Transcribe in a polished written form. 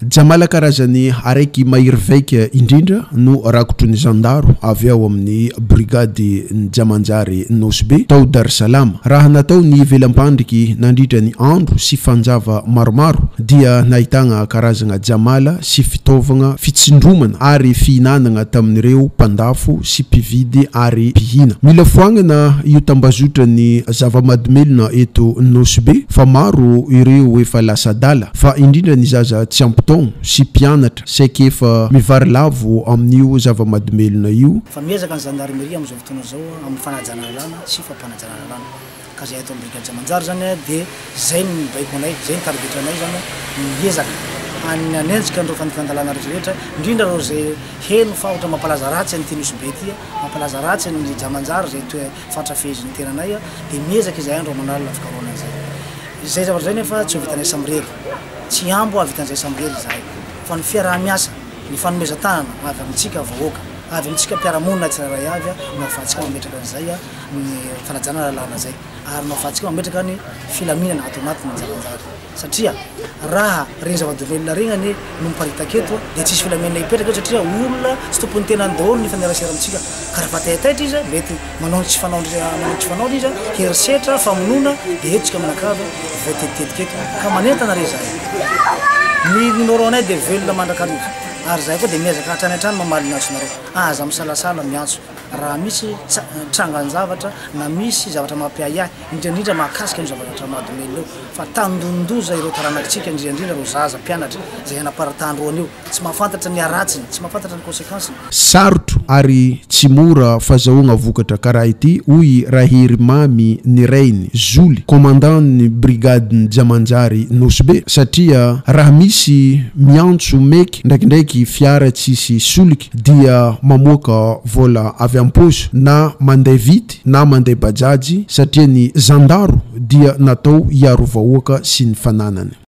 Jamala karazany araiky mairveika indrindra no rakotry ny zandaro avy ao amin'ny brigady ny Jamanjary Nosbe tao Dar es Salaam. Raha natao ny velampandriky nandritra ny andro sy fanjava maromaro dia nahitagna karazagna jamala sy fitaovagna fitsindromana ary fihinanagna tamin'ireo mpandafo sy mpividy ary mpihina. Mila foagnana io tambazotra ny zava-mahadomelona eto Nosbe fa maro ireo efa lasa dala fa indrindra ny zaza tsy ampitao si mpianatra saika efa mivary lavo amin'io zava-mahadomelona io. Fa miezaka ny gendarmerie am'izao fotoana zao amin'ny fanajana lalàna sy fampanajana lalàna. Ka zay ato brigady Jamanjary zany de zay ny baiko anay, zay ny targetranay zany miezaka anenjika andreo fandikan-dalàna rehetra indrindra reo zay heno fa ohatra mampalaza ratsy ny Nosbe ty, mampalaza ratsy ny Jamanjary zay fatra fezy ny tenanay de miezaka izay andro manala fikaroana zay. Zay zavatra zay nefa tsy ho vitanay samrery. Tsy ambo avitan'izay samrery zay. Fa ny fiaraha-miasa, ny fanomezan-tanana avy amintsika vahoaka, avy amintsika mpiara-monina tsirairay avy no ahafahantsika mametraka an'izay ny fanajana lalàna zay. Ary no ahafahantsika mametraka ny filaminana ato anatin'ny Jamanjary. Satria raha regny zava-domelona regny no miparitaka eto dia tsisy filaminana hipetraka satria olona sy tompon'ny tenany daholo ny fanerasera amintsika. Ka raha fatahitaitra izy mety manao tsy fanaondry izy herisetra famonona dia etsika manakava voatetitetika eto ka manentana re zay. Ny numéro anay dia velona mandrakarivo ary zay koa dia miezaka hatrany hatrany mamaly ny antsonareo aza misalasala miantso raha misy trangany zavatra na misy zavatra mampiahiahy indrindra mahakasika ny zavatra mahadomelona eo fa tandondoza ireo taranakitsika indrindra reo zaza mpianatra zay anaparatandroany io tsy mahafantatra ny aratsiny tsy mahafantatra ny konsekensiny. Sarotro ary tsy mora fahazahoagna vokatra karaha ity hoy Rahery Mamy Nirainy Zoly commandant brigade ny Jamanjary Nosbe satria raha misy miantso meky ndraikindraiky fiara tsisy soliky dia mamoaka vola avy amposo na mandeha vity na mandeha bajaji satria ny zandaro dia natao hiaro vahoaka sy ny fananany.